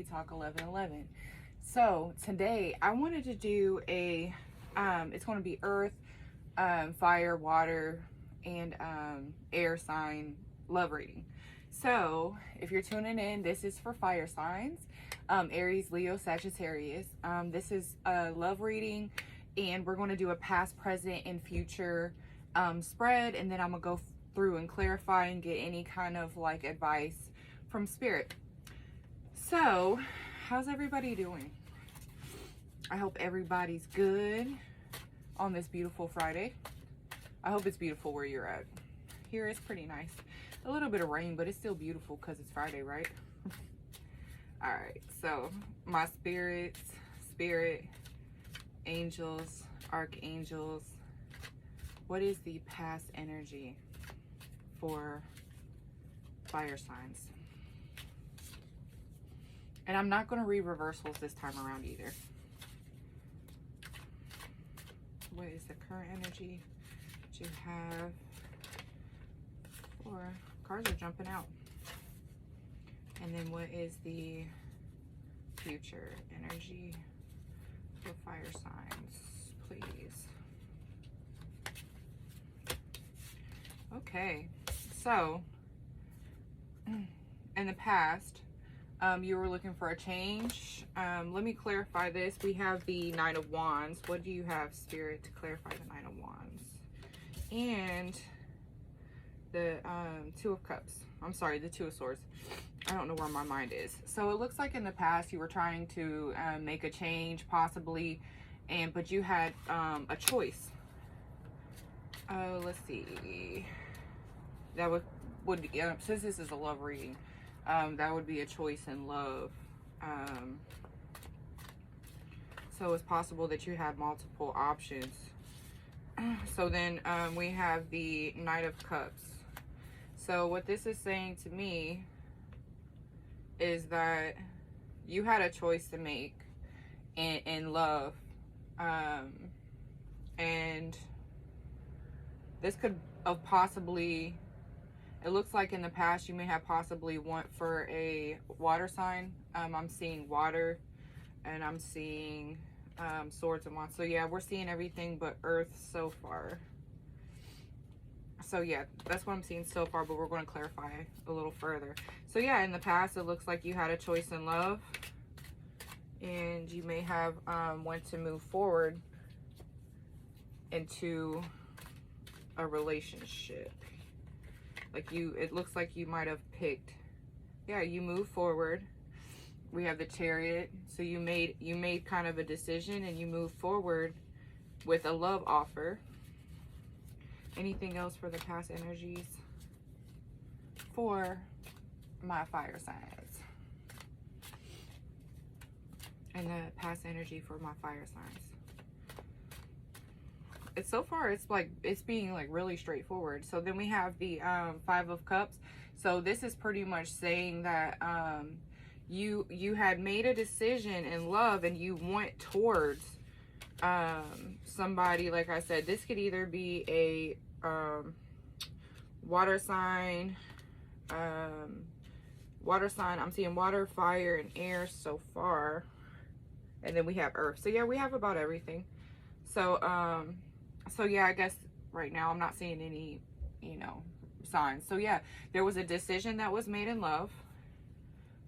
Energy Talk 1111. So today I wanted to do a, it's going to be earth, fire, water, and air sign love reading. So if you're tuning in, this is for fire signs, Aries, Leo, Sagittarius. This is a love reading, and we're going to do a past, present, and future spread, and then I'm going to go through and clarify and get any kind of like advice from spirit. So how's everybody doing? I hope everybody's good on this beautiful Friday. I hope it's beautiful where you're at. Here it's pretty nice. A little bit of rain, but it's still beautiful because it's Friday, right? All right, so my spirit, angels, archangels, what is the past energy for fire signs? And I'm not going to read reversals this time around either. What is the current energy that you have for, cards are jumping out. And then what is the future energy for fire signs, please? Okay, so in the past, you were looking for a change. Let me clarify this. We have the Nine of Wands. What do you have, Spirit, to clarify the Nine of Wands? And the Two of Cups. I'm sorry, the Two of Swords. I don't know where my mind is. So it looks like in the past you were trying to make a change, possibly, but you had a choice. Let's see. That would be, since this is a love reading, that would be a choice in love. So it's possible that you had multiple options. So then we have the Knight of Cups. So what this is saying to me is that you had a choice to make in love. And this could have possibly, it looks like in the past you may have possibly went for a water sign. I'm seeing water, and I'm seeing swords and wands. So yeah, we're seeing everything but earth so far. So yeah, that's what I'm seeing so far, but we're going to clarify a little further. So yeah, in the past it looks like you had a choice in love, and you may have want to move forward into a relationship. Like it looks like you might have picked, yeah, you move forward. We have the Chariot. So you made kind of a decision, and you move forward with a love offer. Anything else for the past energies for my fire signs? And the past energy for my fire signs. It's so far, it's like, it's being like really straightforward. So then we have the Five of Cups. So this is pretty much saying that you had made a decision in love, and you went towards somebody. Like I said, this could either be a water sign. I'm seeing water, fire, and air so far, and then we have earth. So yeah, we have about everything. So so yeah, I guess right now I'm not seeing any, signs. So yeah, there was a decision that was made in love.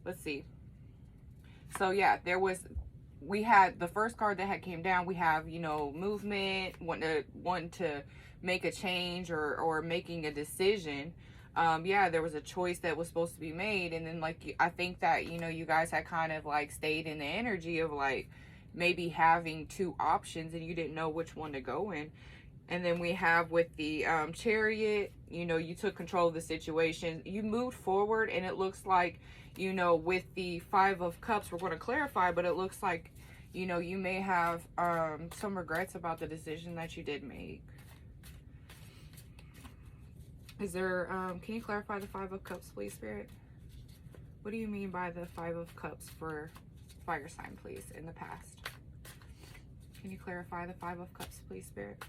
Let's see. So yeah, we had the first card that had came down. We have, movement, want to make a change, or making a decision. Yeah, there was a choice that was supposed to be made, and then like I think that you guys had kind of like stayed in the energy of like maybe having two options, and you didn't know which one to go in. And then we have with the Chariot, you took control of the situation, you moved forward, and it looks like, with the Five of Cups, we're going to clarify, but it looks like, you may have some regrets about the decision that you did make. Is there, can you clarify the Five of Cups, please, Spirit? What do you mean by the Five of Cups for fire sign, please, in the past? Can you clarify the Five of Cups, please, Spirit?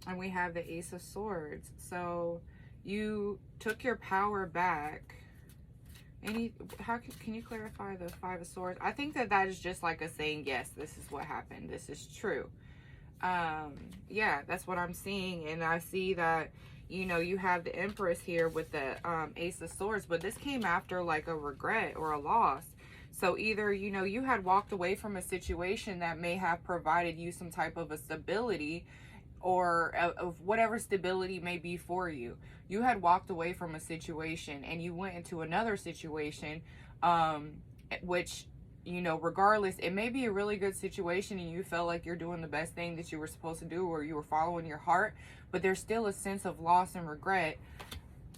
And we have the Ace of Swords. So you took your power back Can you clarify the Five of Swords? I think that that is just like a saying, yes, this is what happened. This is true. Yeah, that's what I'm seeing. And I see that, you know, you have the Empress here with the Ace of Swords, but this came after like a regret or a loss. So either, you know, you had walked away from a situation that may have provided you some type of a stability, or of whatever stability may be for you. You had walked away from a situation and you went into another situation, which, you know, regardless, it may be a really good situation and you felt like you're doing the best thing that you were supposed to do, or you were following your heart, but there's still a sense of loss and regret.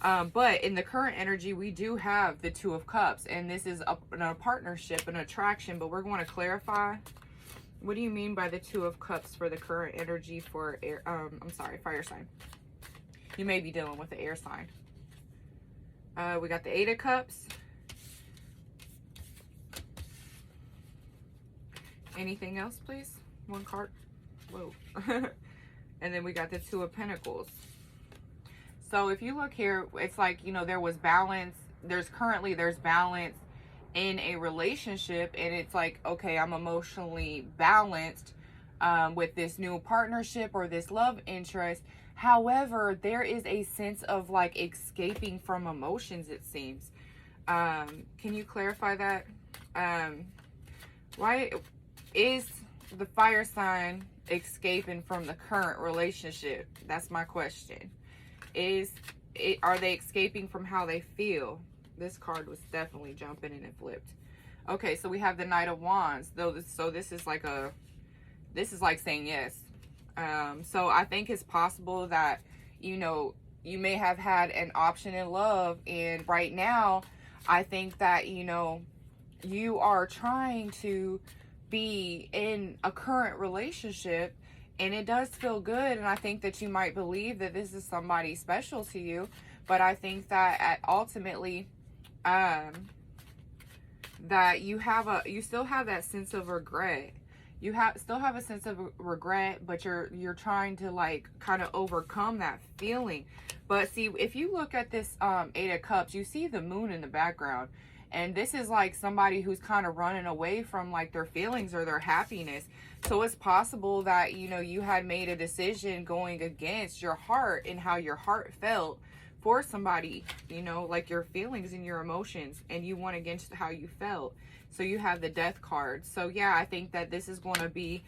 But in the current energy, we do have the Two of Cups, and this is a partnership, an attraction, but we're going to clarify. What do you mean by the Two of Cups for the current energy for air, fire sign? You may be dealing with the air sign. We got the Eight of Cups. Anything else, please? One card. Whoa. And then we got the Two of Pentacles. So if you look here, it's like, you know, there was balance. There's balance in a relationship, and it's like, okay, I'm emotionally balanced with this new partnership or this love interest. However, there is a sense of like escaping from emotions, it seems. Can you clarify that? Why is the fire sign escaping from the current relationship? That's my question. Are they escaping from how they feel? This card was definitely jumping and it flipped. Okay, so we have the Knight of Wands. This is like saying yes. So I think it's possible that, you know, you may have had an option in love, and right now I think that, you know, you are trying to be in a current relationship, and it does feel good, and I think that you might believe that this is somebody special to you, but I think that ultimately that you still have that sense of regret. You still have a sense of regret, but you're trying to like kind of overcome that feeling. But see, if you look at this Eight of Cups, you see the moon in the background. And this is like somebody who's kind of running away from like their feelings or their happiness. So it's possible that, you know, you had made a decision going against your heart and how your heart felt for somebody, you know, like your feelings and your emotions, and you went against how you felt. So you have the Death card. So yeah, I think that this is going to be,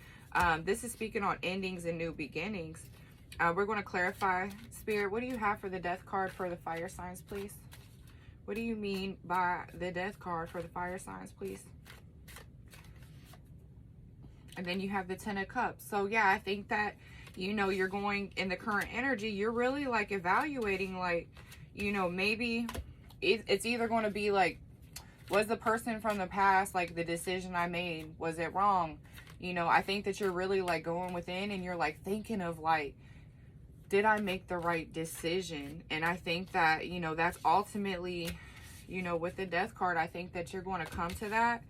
this is speaking on endings and new beginnings. We're going to clarify, Spirit, what do you have for the Death card for the fire signs, please? What do you mean by the Death card for the fire signs, please? And then you have the Ten of Cups. So yeah, I think that, you know, you're going in the current energy, you're really like evaluating, like, you know, maybe it's either going to be like, was the person from the past, like the decision I made, was it wrong? You know, I think that you're really like going within and you're like thinking of like, did I make the right decision? And I think that, you know, that's ultimately, you know, with the Death card, I think that you're going to come to that,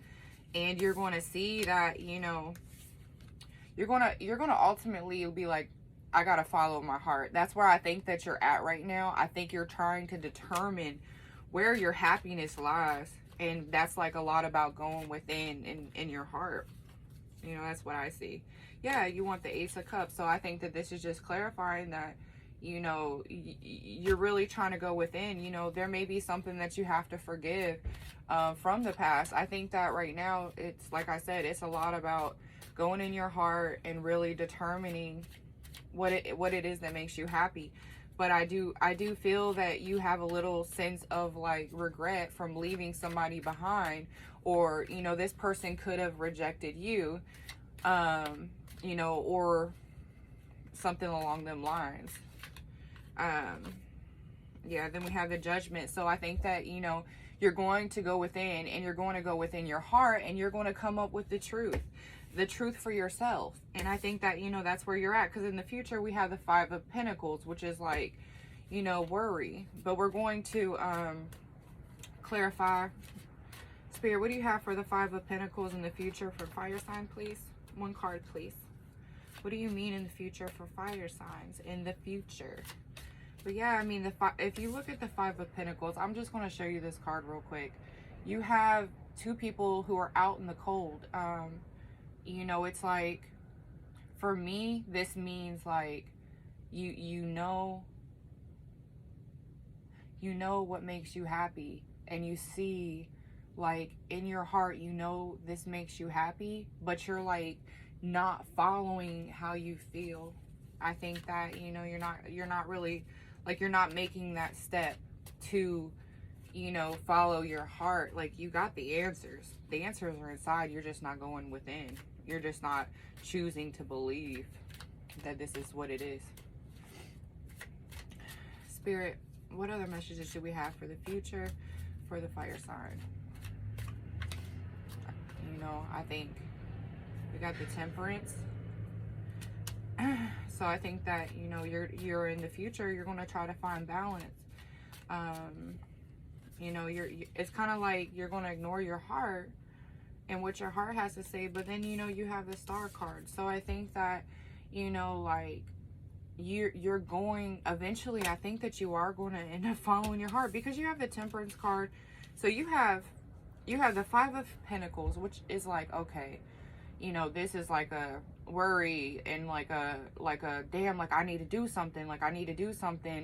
and you're going to see that, you know, you're going to ultimately be like, I got to follow my heart. That's where I think that you're at right now. I think you're trying to determine where your happiness lies. And that's like a lot about going within in your heart. You know, that's what I see. Yeah, you want the Ace of Cups. So I think that this is just clarifying that, you know, you're really trying to go within. You know, there may be something that you have to forgive from the past. I think that right now, it's like I said, it's a lot about going in your heart and really determining what it is that makes you happy. But I do feel that you have a little sense of like regret from leaving somebody behind, or, you know, this person could have rejected you, you know, or something along them lines. Yeah, then we have the Judgment. So I think that, you know, you're going to go within, and you're going to go within your heart, and you're going to come up with the truth for yourself. And I think that, you know, that's where you're at, because in the future we have the Five of Pentacles, which is like, you know, worry. But we're going to clarify, Spirit, what do you have for the Five of Pentacles in the future for fire sign, please? One card, please. What do you mean in the future for fire signs in the future? But yeah, I mean, if you look at the Five of Pentacles, I'm just going to show you this card real quick. you have two people who are out in the cold. You know, it's like, for me, this means like you know what makes you happy, and you see, like, in your heart, you know this makes you happy, but you're like not following how you feel. I think that, you know, you're not really, like, you're not making that step to, you know, follow your heart. Like, you got the answers are inside, you're just not going within. You're just not choosing to believe that this is what it is. Spirit, what other messages do we have for the future for the fire sign? You know, I think we got the Temperance. So I think that, you know, you're in the future, you're going to try to find balance. You know, it's kind of like you're going to ignore your heart and what your heart has to say, but then, you know, you have the Star card. So I think that, you know, like, you're going, eventually, I think that you are going to end up following your heart, because you have the Temperance card. So you have the Five of Pentacles, which is like, okay, you know, this is like a worry and like a damn, like, I need to do something,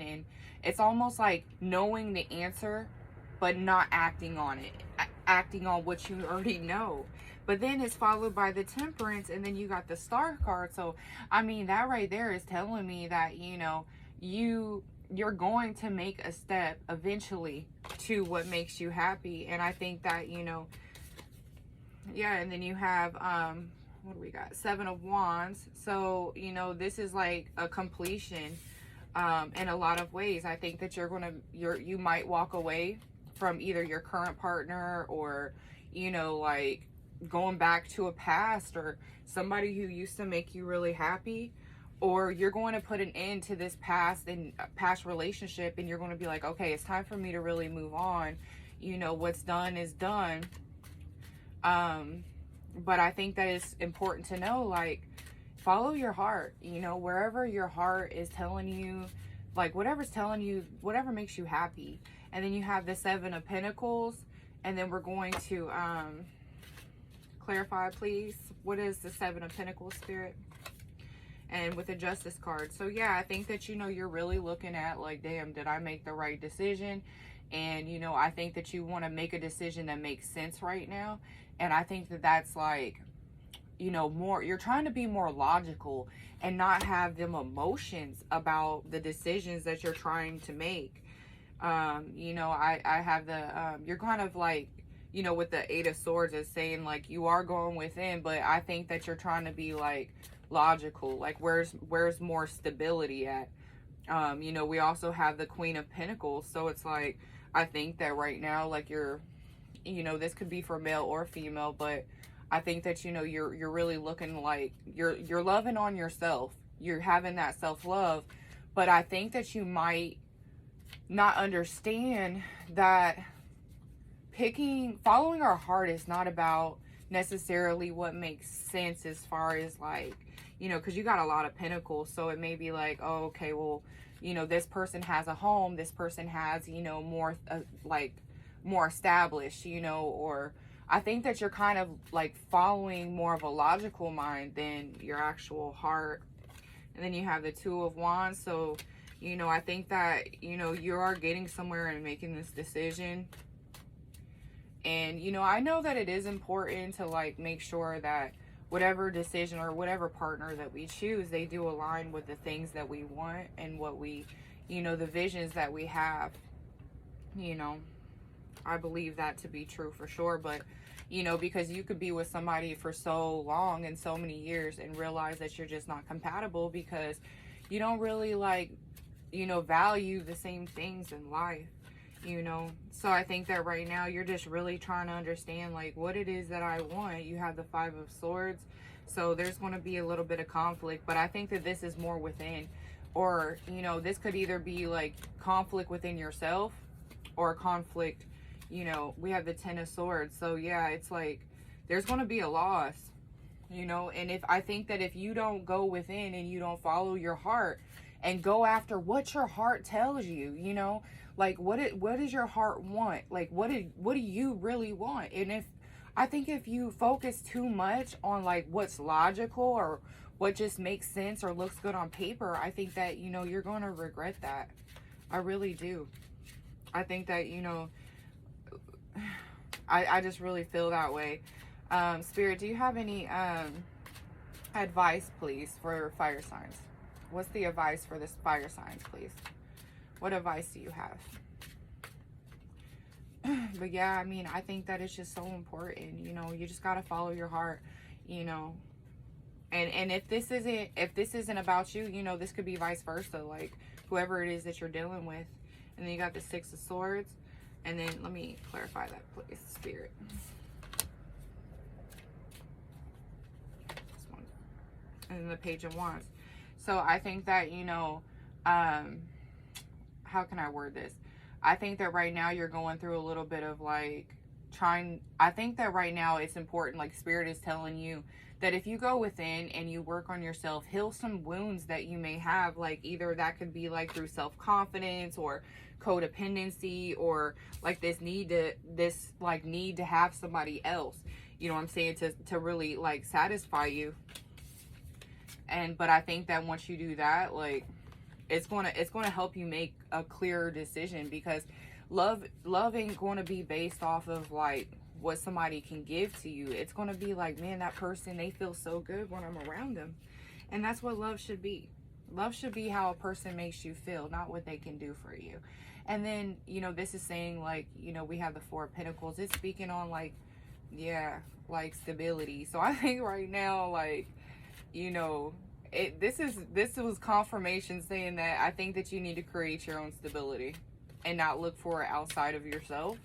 and it's almost like knowing the answer but not acting on it, acting on what you already know. But then it's followed by the Temperance, and then you got the Star card. So I mean, that right there is telling me that, you know, you're going to make a step eventually to what makes you happy. And I think that, you know, yeah. And then you have what do we got? Seven of Wands. So, you know, this is like a completion in a lot of ways. I think that you might walk away from either your current partner, or, you know, like going back to a past or somebody who used to make you really happy, or you're going to put an end to this past relationship, and you're going to be like, okay, it's time for me to really move on. You know, what's done is done. But I think that it's important to know, like, follow your heart, you know, wherever your heart is telling you, like, whatever's telling you, whatever makes you happy. And then you have the Seven of Pentacles, and then we're going to clarify, please, what is the Seven of Pentacles, Spirit? And with the Justice card. So yeah, I think that, you know, you're really looking at, like, damn, did I make the right decision? And, you know, I think that you want to make a decision that makes sense right now. And I think that that's like, you know, more, you're trying to be more logical and not have them emotions about the decisions that you're trying to make. You know, I have the, you're kind of like, you know, with the Eight of Swords, is saying, like, you are going within, but I think that you're trying to be, like, logical. Like, where's more stability at? You know, we also have the Queen of Pentacles. So it's like, I think that right now, like, you're, you know, this could be for male or female, but I think that, you know, you're really looking like you're loving on yourself. You're having that self-love, but I think that you might not understand that following our heart is not about necessarily what makes sense, as far as, like, you know, because you got a lot of pentacles. So it may be like, oh, okay, well, you know, this person has a home, this person has, you know, more like more established, you know, or I think that you're kind of like following more of a logical mind than your actual heart. And then you have the Two of Wands. So, you know, I think that, you know, you are getting somewhere and making this decision. And, you know, I know that it is important to, like, make sure that whatever decision or whatever partner that we choose, they do align with the things that we want and what we, you know, the visions that we have. You know, I believe that to be true for sure. But, you know, because you could be with somebody for so long and so many years and realize that you're just not compatible because you don't really, like, you know, value the same things in life. You know, so I think that right now you're just really trying to understand, like, what it is that I want. You have the Five of Swords, so there's going to be a little bit of conflict, but I think that this is more within, or, you know, this could either be like conflict within yourself or conflict, you know, we have the Ten of Swords. So yeah, it's like there's going to be a loss, you know, and I think that if you don't go within and you don't follow your heart and go after what your heart tells you, you know, Like, what does your heart want? Like, what do you really want? And I think if you focus too much on like what's logical or what just makes sense or looks good on paper, I think that, you know, you're going to regret that. I really do. I think that, you know, I just really feel that way. Spirit, do you have any advice, please, for fire signs? What's the advice for this fire signs, please? What advice do you have? But yeah, I mean, I think that it's just so important. You know, you just got to follow your heart, you know. And if this isn't about you, you know, this could be vice versa. Like, whoever it is that you're dealing with. And then you got the Six of Swords. And then, let me clarify that, please, Spirit. This one. And then the Page of Wands. So, I think that, you know, how can I word this? I think that right now you're going through a little bit of like I think that right now it's important, like Spirit is telling you that if you go within and you work on yourself, heal some wounds that you may have, like either that could be like through self-confidence or codependency or like this need to have somebody else, you know what I'm saying, to really like satisfy you. But I think that once you do that, like it's gonna help you make a clearer decision, because love ain't gonna be based off of like what somebody can give to you. It's gonna be like, man, that person, they feel so good when I'm around them. And that's what love should be. Love should be how a person makes you feel, not what they can do for you. And then, you know, this is saying like, you know, we have the Four of Pentacles. It's speaking on like, yeah, like stability. So I think right now, like, you know, this was confirmation saying that I think that you need to create your own stability and not look for it outside of yourself.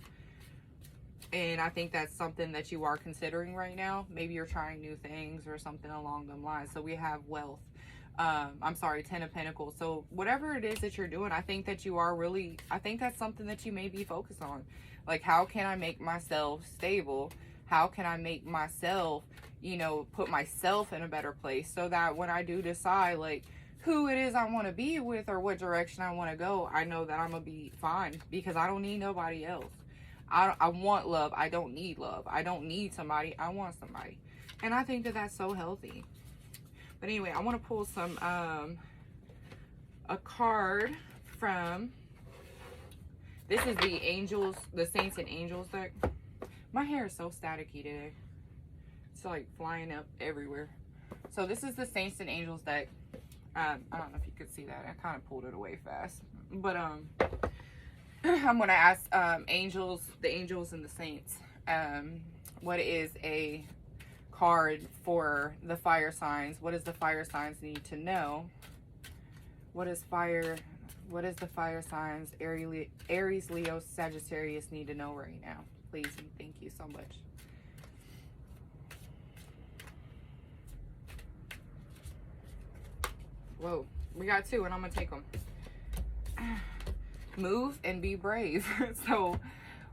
And I think that's something that you are considering right now. Maybe you're trying new things or something along them lines. So we have wealth. I'm sorry, Ten of Pentacles. So whatever it is that you're doing, I think that you are really, I think that's something that you may be focused on. Like, how can I make myself stable? How can I make myself, you know, put myself in a better place so that when I do decide like who it is I want to be with or what direction I want to go, I know that I'm going to be fine, because I don't need nobody else. I want love. I don't need love. I don't need somebody. I want somebody. And I think that that's so healthy. But anyway, I want to pull some, a card from, this is the Angels, the Saints and Angels deck. My hair is so staticky today. It's like flying up everywhere. So this is the Saints and Angels deck. I don't know if you could see that. I kind of pulled it away fast. But I'm going to ask angels, the angels and the saints, what is a card for the fire signs? What does the fire signs need to know? What does the fire signs, Aries, Leo, Sagittarius need to know right now? Please and thank you so much. Whoa, we got two and I'm gonna take them. Move and be brave. So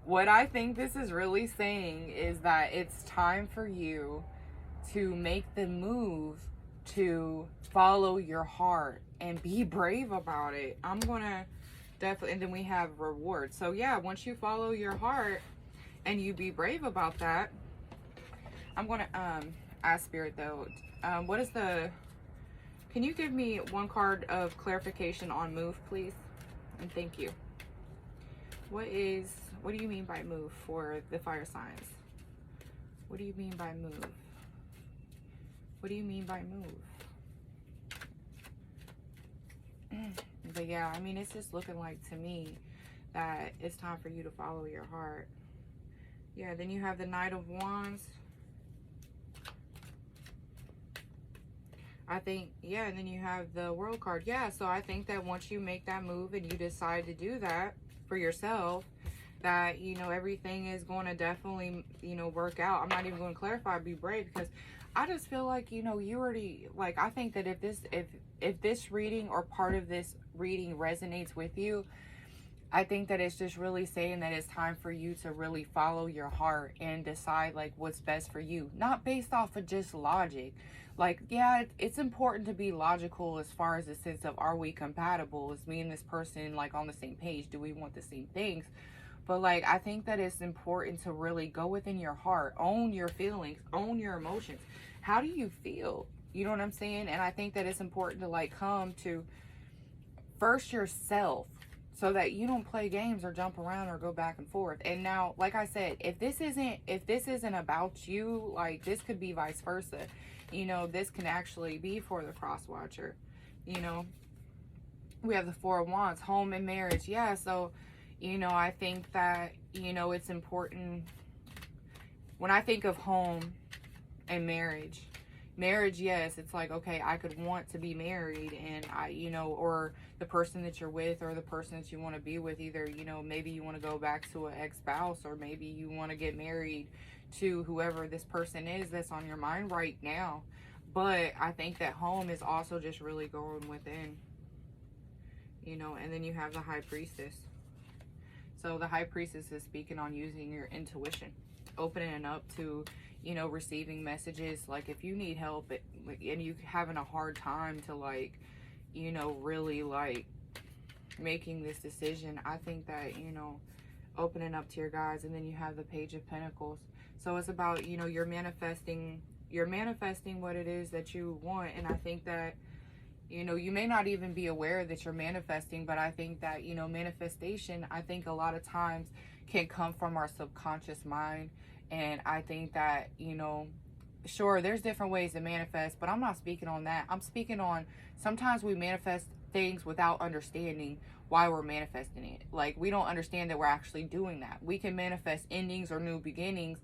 what I think this is really saying is that it's time for you to make the move to follow your heart and be brave about it. I'm gonna definitely, and then we have reward. So yeah, once you follow your heart and you be brave about that, I'm gonna ask Spirit though, what is the, can you give me one card of clarification on move, please? And thank you. What do you mean by move for the fire signs? What do you mean by move? What do you mean by move? But yeah, I mean, it's just looking like to me that it's time for you to follow your heart. Yeah, then you have the Knight of Wands. I think, yeah, and then you have the World card. Yeah, so I think that once you make that move and you decide to do that for yourself, that, you know, everything is going to definitely, you know, work out. I'm not even going to clarify, be brave, because I just feel like, you know, you already, like, I think that if this reading or part of this reading resonates with you, I think that it's just really saying that it's time for you to really follow your heart and decide like what's best for you, not based off of just logic. Like, yeah, it's important to be logical as far as the sense of, are we compatible? Is me and this person like on the same page? Do we want the same things? But like, I think that it's important to really go within your heart, own your feelings, own your emotions. How do you feel? You know what I'm saying? And I think that it's important to like come to first yourself, so that you don't play games or jump around or go back and forth. And now, like I said, if this isn't about you, like this could be vice versa. You know, this can actually be for the cross watcher. You know, we have the Four of Wands, home and marriage. Yeah, so, you know, I think that, you know, it's important. When I think of home and marriage, yes, it's like, okay, I could want to be married, and I, you know, or the person that you're with, or the person that you want to be with, either, you know, maybe you want to go back to an ex-spouse, or maybe you want to get married to whoever this person is that's on your mind right now. But I think that home is also just really going within, you know. And then you have the High Priestess. So the High Priestess is speaking on using your intuition, opening up to, you know, receiving messages. Like if you need help and you having a hard time to like, you know, really like making this decision, I think that, you know, opening up to your guides. And then you have the Page of Pentacles. So it's about, you know, you're manifesting what it is that you want. And I think that, you know, you may not even be aware that you're manifesting, but I think that, you know, manifestation, I think a lot of times can come from our subconscious mind. And I think that, you know, sure, there's different ways to manifest, but I'm not speaking on that. I'm speaking on sometimes we manifest things without understanding why we're manifesting it. Like, we don't understand that we're actually doing that. We can manifest endings or new beginnings,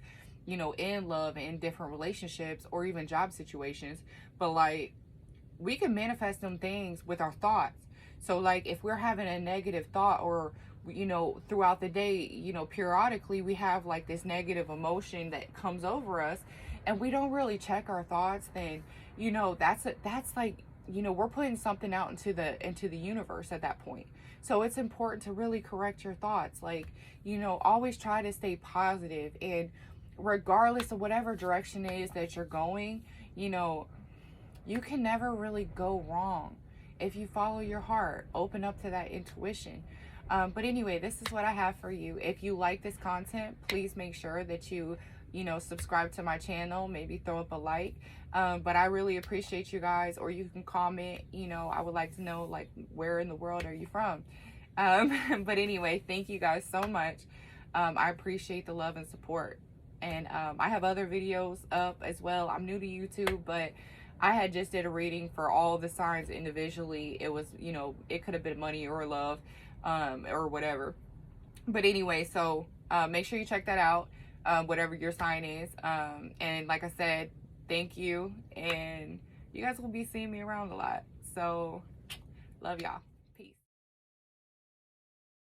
you know, in love and in different relationships or even job situations. But like, we can manifest them things with our thoughts. So like, if we're having a negative thought, or, you know, throughout the day, you know, periodically we have like this negative emotion that comes over us, and we don't really check our thoughts, then, you know, that's like, you know, we're putting something out into the universe at that point. So it's important to really correct your thoughts. Like, you know, always try to stay positive, and regardless of whatever direction it is that you're going, you know, you can never really go wrong if you follow your heart, open up to that intuition. But anyway, this is what I have for you. If you like this content, please make sure that you know, subscribe to my channel, maybe throw up a like. But I really appreciate you guys, or you can comment, you know, I would like to know, like, where in the world are you from? But anyway, thank you guys so much. I appreciate the love and support. And I have other videos up as well. I'm new to YouTube, but I had just did a reading for all the signs individually. It was, you know, it could have been money or love, or whatever. But anyway, so make sure you check that out, whatever your sign is. And like I said, thank you. And you guys will be seeing me around a lot. So love y'all.